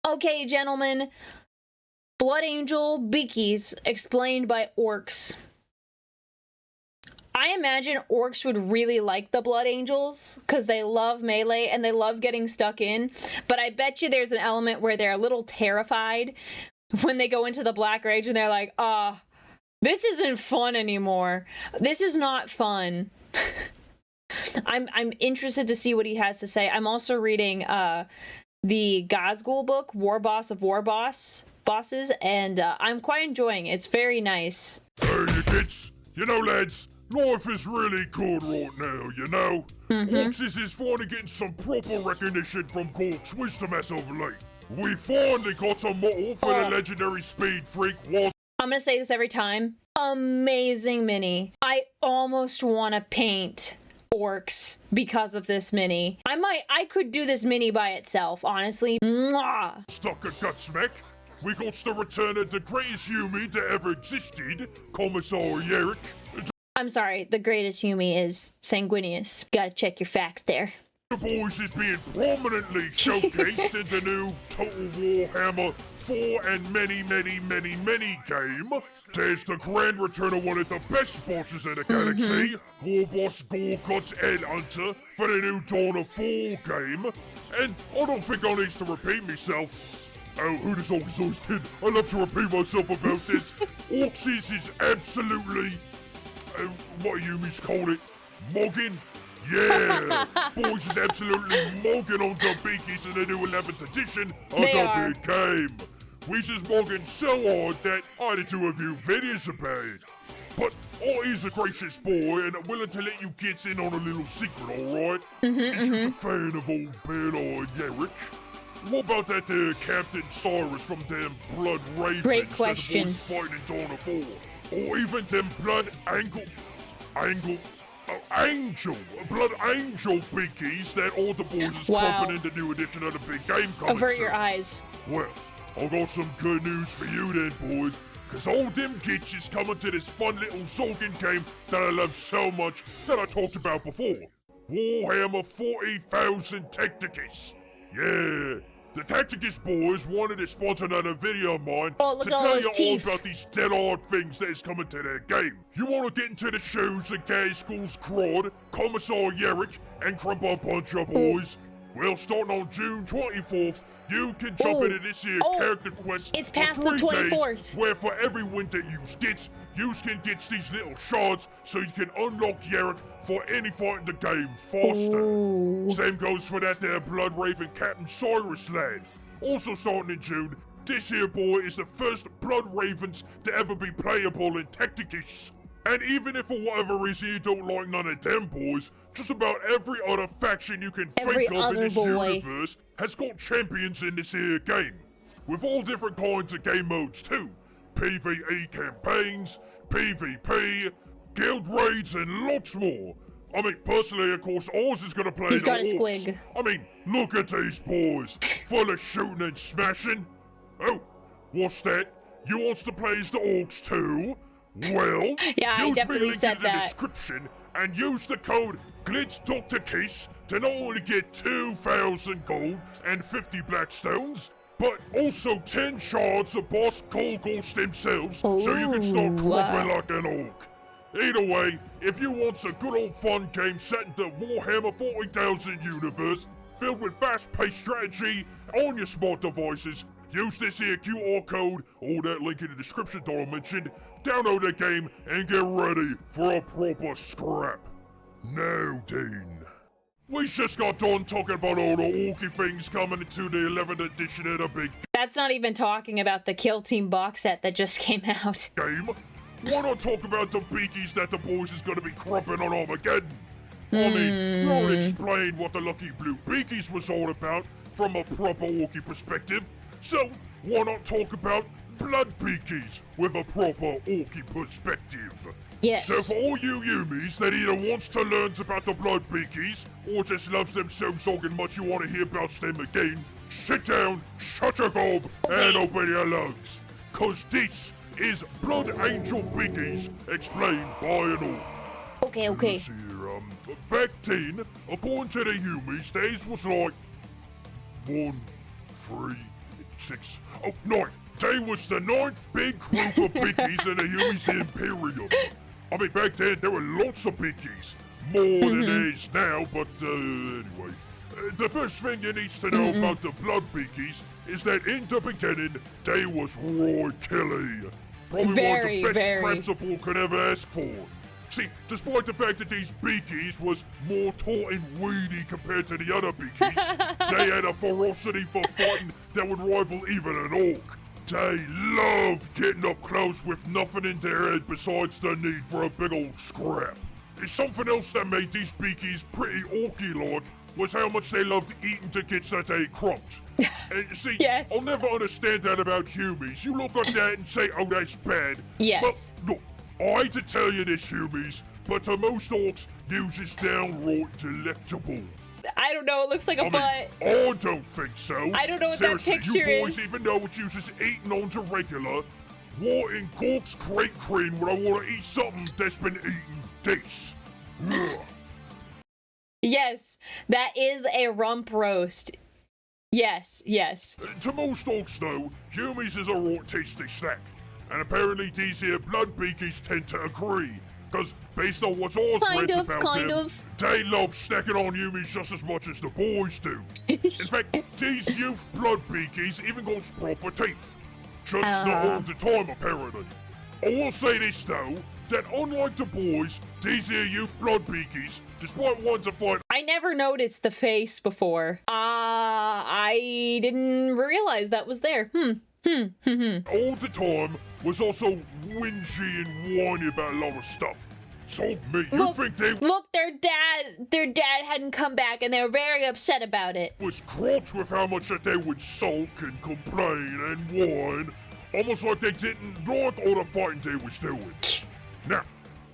Okay, gentlemen. Blood Angel Beakies explained by orcs. I imagine orcs would really like the Blood Angels because they love melee and they love getting stuck in, but I bet you there's an element where they're a little terrified when they go into the Black Rage and they're like, this isn't fun anymore. This is not fun. I'm interested to see what he has to say. I'm also reading the Gazgul book, War Boss of Bosses, and I'm quite enjoying it. It's very nice. Hey, you kids. You know, lads, life is really good right now, you know? Orcs is finally getting some proper recognition from Gork's wisdom as of late. We finally got a model for the legendary speed freak was... I'm gonna say this every time. Amazing mini. I almost want to paint orcs because of this mini. I could do this mini by itself, honestly. Mwah! Stuck a gutsmack. We got the return of the greatest HUMIE that ever existed, Commissar Yerrick. I'm sorry, the greatest HUMIE is Sanguinius. Gotta check your facts there. The boys is being prominently showcased in the new Total Warhammer 4 and many game. There's the grand return of one of the best bosses in the galaxy, War Boss Gorkut's Headhunter, for the new Dawn of 4 game. And I don't think I need to repeat myself. Oh, who this Orcs kid? I love to repeat myself about this. Orcs is absolutely, what HUMIES call it, mogging. Yeah, boys is absolutely mogging on the Beakies in the new 11th edition of the big game. We just mogging so hard that I had to review videos about it. But I is a gracious boy and I'm willing to let you kids in on a little secret, alright? He's just a fan of old Bad-Eyed Yerrick. What about that Captain Cyrus from them Blood Ravens Great question. that was fighting in Dawn of 4? Or even them Blood Angel Beakies that all the boys is pumping in the new edition of the big game coming Avert soon. your eyes. Well, I got some good news for you then, boys. Cause all them kids is coming to this fun little Zorgan game that I love so much that I talked about before. Warhammer 40,000 Tacticus. Yeah, the Tacticus boys wanted to sponsor another video of mine to tell you all about these dead-hard things that is coming to their game. You want to get into the shoes of Gazgul's Crod, Commissar Yerrick, and Crumpa bunch of boys? Well, starting on June 24th, you can jump into this here character quest it's past for the 3 24th. days, where for every win that you can get these little shards so you can unlock Yerrick for any fight in the game faster. Same goes for that there Blood Raven Captain Cyrus lad. Also starting in June, this here boy is the first Blood Ravens to ever be playable in Tacticus. And even if for whatever reason you don't like none of them boys, just about every other faction you can think of in this universe has got champions in this here game. With all different kinds of game modes too. PvE campaigns, PvP, guild raids, and lots more. I mean, personally, of course, ours is gonna play He's got a orcs. squig. I mean, look at these boys, full of shooting and smashing. Oh, what's that? You wants to play as the orcs too? Well, yeah, I definitely said in the description and use the code GLITZDoctorCase to not only get 2,000 gold and 50 blackstones, but also 10 shards of Boss Golgos themselves, so you can start dropping like an orc. Either way, if you want a good old fun game set in the Warhammer 40,000 universe, filled with fast-paced strategy on your smart devices, use this here QR code, or that link in the description that I mentioned, download the game, and get ready for a proper scrap. Now then, we just got done talking about all the orky things coming into the 11th edition of the big That's not even talking about the Kill Team box set that just came out. game. Why not talk about the beakies that the boys is gonna be cropping on Armageddon? I mean, we already explained what the Lucky Blue Beakies was all about from a proper orky perspective, so why not talk about Blood Beakies with a proper orky perspective? Yes. So for all you HUMIES that either wants to learn about the Blood Beakies or just loves them so much you want to hear about them again, sit down, shut your gob, and open your lungs. Cause this is Blood Angel Beakies explained by an orc. Okay. Let's see here, back then, according to the HUMIES, days was like 1, 3, 6. Oh, 9. They was the 9th big group of biggies in the HUMIES Imperium. I mean, back then, there were lots of biggies. More than there is now, but anyway. The first thing you need to know about the blood biggies is that in the beginning, they was Roy Kelly. Probably one of the best scraps a ball could ever ask for. See, despite the fact that these biggies was more taut and weedy compared to the other biggies, they had a ferocity for fighting that would rival even an orc. They loved getting up close with nothing in their head besides the need for a big old scrap. It's something else that made these biggies pretty orky-like was how much they loved eating the kids that they cropped. And see, yes. I'll never understand that about HUMIES. You look at that and say, oh, that's bad. Yes. But look, I hate to tell you this, HUMIES, but to most orcs, use is downright delectable. I don't know, it looks like a butt. I don't think so. I don't know what Seriously, that picture you boys is. even know it's used as eating on to regular. What in Cork's great cream would I want to eat something that's been eaten this? Yes, that is a rump roast. Yes. To most orcs, though, HUMIES is a raw tasty snack. And apparently these here blood beakies tend to agree. Because based on what Oz read about them, they love snacking on HUMIES just as much as the boys do. In fact, these youth blood beakies even got proper teeth. Just not all the time, apparently. I will say this, though, that unlike the boys, these here youth blood beakies, despite wanting to fight... I never noticed the face before. I didn't realize that was there. all the time, was also whingy and whiny about a lot of stuff. So me, you think they... Look, their dad hadn't come back and they were very upset about it. Was cross with how much that they would sulk and complain and whine, almost like they didn't like all the fighting they was doing. Now,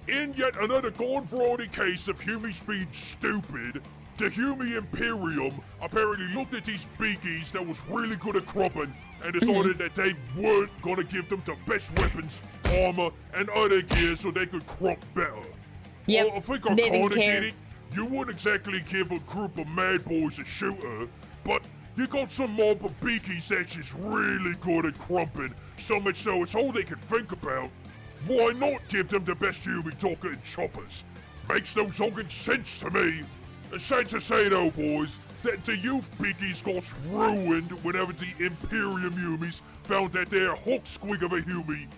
in yet another garden variety case of HUMIES being stupid, the HUMIE Imperium apparently looked at these beakies that was really good at cropping and decided that they weren't gonna give them the best weapons, armor, and other gear so they could crop better. Yep, Well, I think I kinda get it. You wouldn't exactly give a group of mad boys a shooter, but you got some mob of beakies that's just really good at crumping, so much so it's all they can think about. Why not give them the best HUMIE talker and choppers? Makes no zonkin' sense to me. Sad to say though, boys, that the youth beakies got ruined whenever the Imperium HUMIES found that their hawk squig of a HUMIE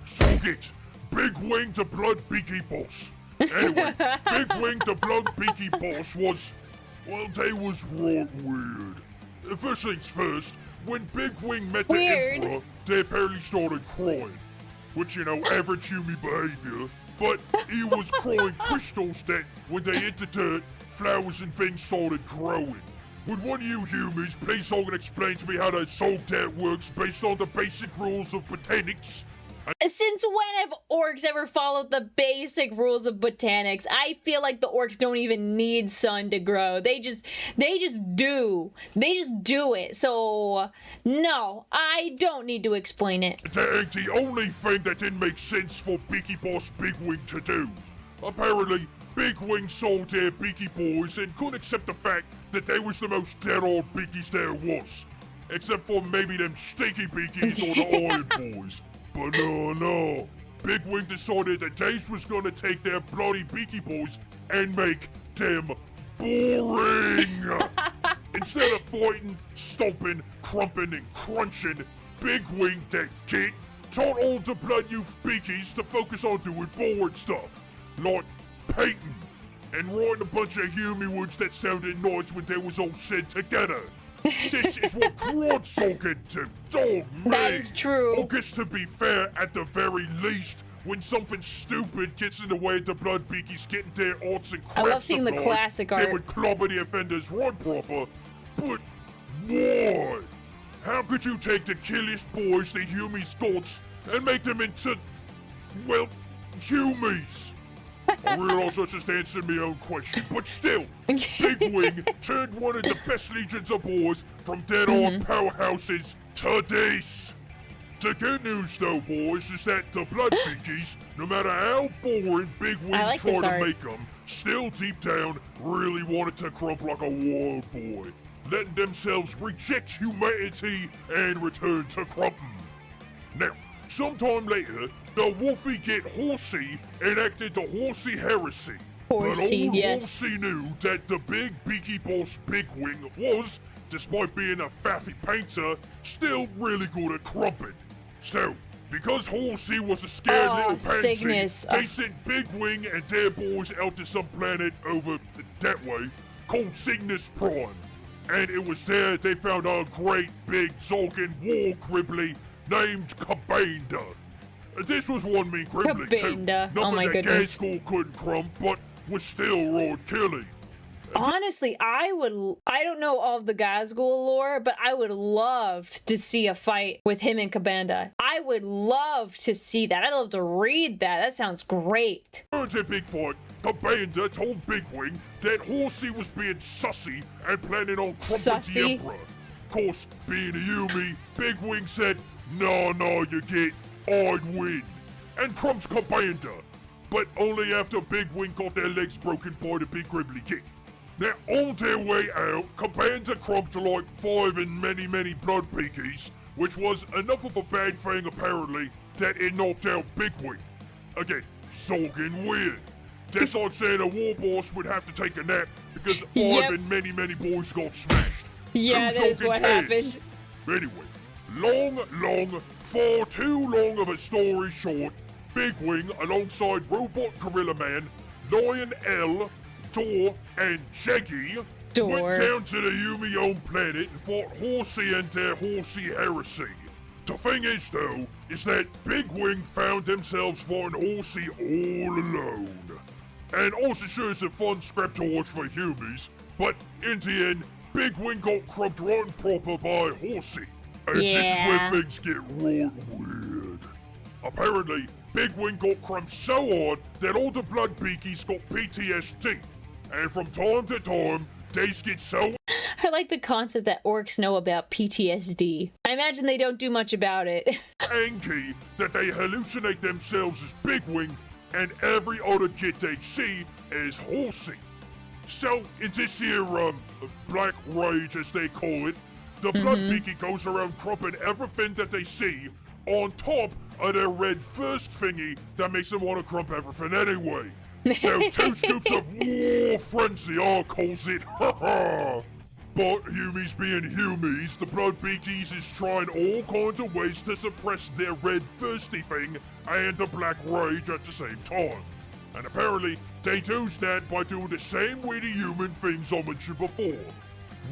sung it. Big Wing the blood beaky boss. Anyway, Big Wing the blood beaky boss was, well, they was right weird. First things first, when Big Wing met the Emperor, they apparently started crying. Which, you know, average HUMIE behavior. But he was crying crystals that, when they hit the dirt, flowers and things started growing. Would one of you HUMIES please hold and explain to me how the soul that works based on the basic rules of botanics? Since when have orcs ever followed the basic rules of botanics? I feel like the orcs don't even need sun to grow. They just do. They just do it. So, no, I don't need to explain it. That ain't the only thing that didn't make sense for Beaky Boss Big Wing to do. Apparently, Big Wing sold their Beaky boys and couldn't accept the fact that they was the most dead-old Beakies there was. Except for maybe them stinky Beakies or the Iron Boys. But no. Big Wing decided that Days was gonna take their bloody Beaky boys and make them boring. Instead of fighting, stomping, crumping, and crunching, Big Wing, that kid, taught all the blood youth Beakies to focus on doing boring stuff, like painting, and writing a bunch of HUMIE words that sounded nice when they was all said together. This is what Quad Soul into. Dog me. That is true. Or gets to be fair at the very least when something stupid gets in the way of the blood beakies getting their arts and crafts. I love seeing the classic art. They would clobber the offenders right proper. But why? How could you take the killiest boys the HUMIES got and make them into, well, HUMIES? I realize I just answered my own question, but still, Big Wing turned one of the best legions of boys from dead-on powerhouses to this. The good news, though, boys, is that the blood beakies, no matter how boring Big Wing like tried this to art. make them, still deep down really wanted to crump like a wild boy, letting themselves reject humanity and return to crumping. Now, sometime later, the Wolfie get horsey enacted the horsey heresy. Horsey, but old yes. Horsey knew that the big beaky boss Big Wing was, despite being a faffy painter, still really good at crumping. So, because Horsey was a scared little pansy, Cygnus. they sent Big Wing and their boys out to some planet over that way called Cygnus Prime. And it was there they found a great big Zolkin war cribbly named Cabanda. This was one mean cribbly too. Cabanda. Nothing Oh my that goodness. Gaskell couldn't crump, but was still raw killy. Honestly, I don't know all of the Gazgul lore, but I would love to see a fight with him and Cabanda. I would love to see that. I'd love to read that. That sounds great. During the big fight, Cabanda told Big Wing that Horsey was being sussy and planning on crumping the Sussy? Emperor. Of course, being a Yumi, Big Wing said, no, you get, I'd win. And crumps Cabanda. But only after Big Wing got their legs broken by the big Gribbly King. Now, on their way out, Cabanda crumped like 5 and many blood peakies, which was enough of a bad thing apparently that it knocked out Big Wing. Again, sogging weird. That's like saying a war boss would have to take a nap because 5 Yep. and many boys got smashed. Yeah, Who that is sogging what cares? happened. Anyway, far too long of a story short, Big Wing alongside Robot Gorilla Man, Lion L, Door, and Shaggy Door. went down to the Yumi-owned planet and fought Horsey and their Horsey heresy. The thing is, though, is that Big Wing found themselves fighting Horsey all alone. And also sure is a fun scrap to watch for Humies, but in the end, Big Wing got crumped right and proper by Horsey. And this is where Yeah. things get real weird. Apparently, Big Wing got crumped so hard that all the blood beakies got PTSD. And from time to time, they get so I like the concept that orcs know about PTSD. I imagine they don't do much about it. angry that they hallucinate themselves as Big Wing and every other kid they see as Horsey. So, in this here, Black Rage as they call it, the blood beaky goes around crumping everything that they see on top of their red first thingy that makes them want to crump everything anyway. So 2 scoops of war frenzy, I calls it, haha. But Humies being Humies, the blood beakies is trying all kinds of ways to suppress their red thirsty thing and the black rage at the same time. And apparently, they do that by doing the same weirdy human things I mentioned before.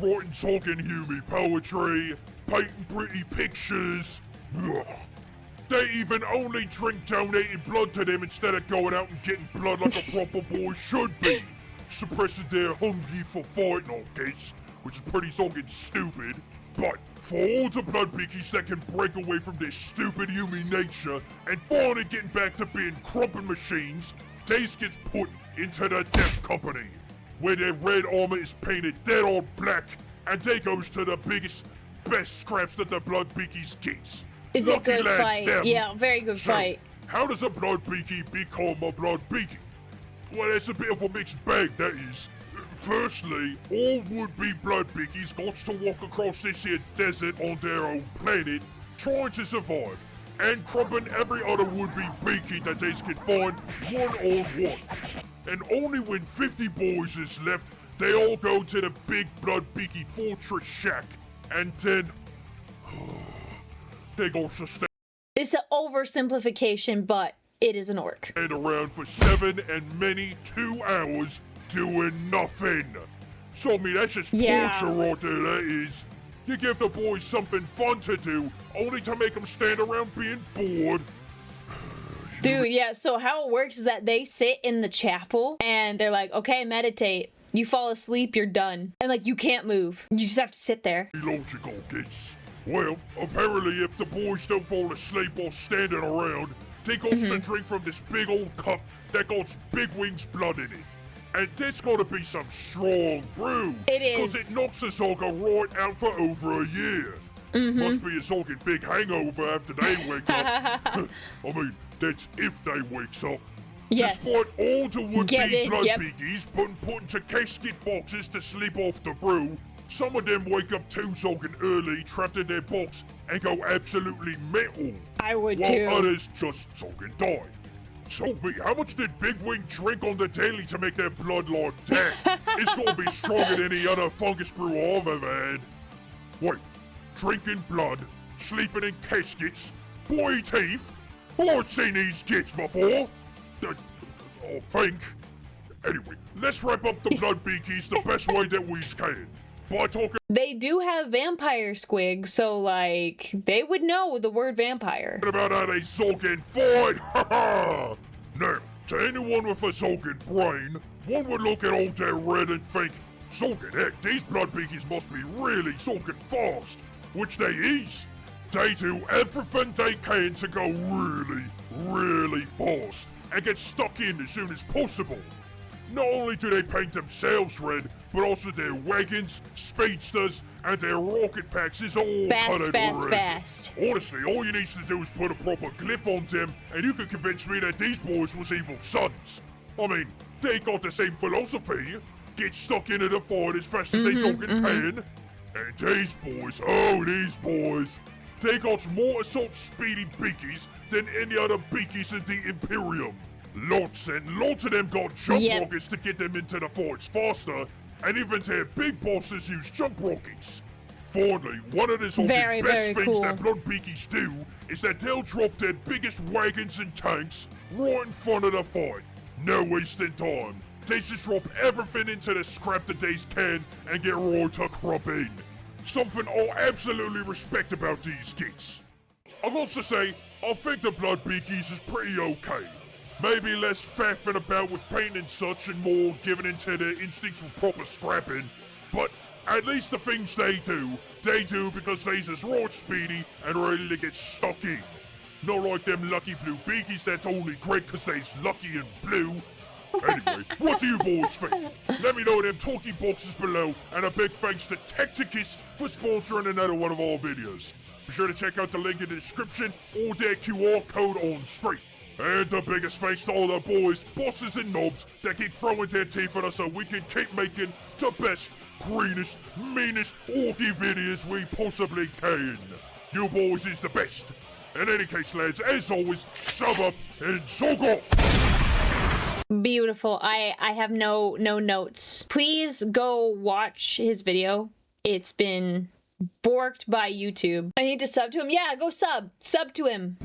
Writing talking Humie poetry, painting pretty pictures. Ugh. They even only drink donated blood to them instead of going out and getting blood like a proper boy should be. Suppressing their hungry for fighting, I guess, which is pretty fucking stupid. But for all the blood beakies that can break away from their stupid human nature and finally getting back to being crumping machines, they gets put into the Death Company, where their red armor is painted dead on black, and they goes to the biggest, best scraps that the blood beakies gets. Is a Lucky good lads, fight. them. Yeah, very good So, fight. how does a blood beaky become a blood beaky? Well, it's a bit of a mixed bag, that is. Firstly, all would-be blood beakies got to walk across this here desert on their own planet, trying to survive, and crumping every other would-be beaky that they can find one-on-one. And only when 50 boys is left, they all go to the big blood beaky fortress shack, and then they go to stand It's an oversimplification, but it is an orc. around for 7 and many 2 hours doing nothing. So I mean, that's just Yeah. torture right there, that is. You give the boys something fun to do, only to make them stand around being bored. Dude, yeah, so how it works is that they sit in the chapel and they're like, okay, meditate. You fall asleep, you're done. And like, you can't move. You just have to sit there. Illogical, kids. Well, apparently if the boys don't fall asleep while standing around, they got to drink from this big old cup that got Big Wing's blood in it. And that's gotta be some strong brew. It is. Because it knocks us all right out for over a year. Must be a soaking big hangover after they wake up. I mean, that's if they wakes up. Yes. Despite all the would-be blood Yep. beakies put into casket boxes to sleep off the brew, some of them wake up too soaking early, trapped in their box, and go absolutely mental. I would while too. others just soaking die. So me, how much did Big Wing drink on the daily to make their blood like that? It's gonna be stronger than any other fungus brew I've ever had. Wait, drinking blood, sleeping in caskets, boy teeth? I've seen these kids before. I think. Anyway, let's wrap up the blood beakies the best way that we can. By talking They do have vampire squigs, so like they would know the word vampire. about how they sulk and fight. Now, to anyone with a sulking brain, one would look at all that red and think, sulking, heck, these blood beakies must be really sulking fast, which they is. They do everything they can to go really, really fast and get stuck in as soon as possible. Not only do they paint themselves red, but also their wagons, speedsters, and their rocket packs is all painted red. Fast. Honestly, all you need to do is put a proper glyph on them, and you can convince me that these boys was evil sons. I mean, they got the same philosophy. Get stuck into the fight as fast as they talking can. And these boys, they got more assault speedy beakies than any other beakies in the Imperium. Lots and lots of them got jump rockets to get them into the fights faster, and even their big bosses use jump rockets. Finally, one of the best things that blood beakies do is that they'll drop their biggest wagons and tanks right in front of the fight. No wasting time. They just drop everything into the scrap that they can and get right to crumping. Something I absolutely respect about these kids. I must say, I think the blood beakies is pretty okay. Maybe less faffing about with paint and such and more giving into their instincts for proper scrapping, but at least the things they do because they's just right speedy and ready to get stuck in. Not like them lucky blue beakies that's only great because they's lucky and blue. Anyway, what do you boys think? Let me know in them talking boxes below, and a big thanks to Tacticus for sponsoring another one of our videos. Be sure to check out the link in the description or their QR code on screen. And the biggest thanks to all the boys, bosses and knobs that keep throwing their teeth at us so we can keep making the best, greenest, meanest, orky videos we possibly can. You boys is the best. In any case, lads, as always, sub up and soak off. Beautiful. I have no notes. Please go watch his video. It's been borked by YouTube. I need to sub to him. Yeah, go sub to him.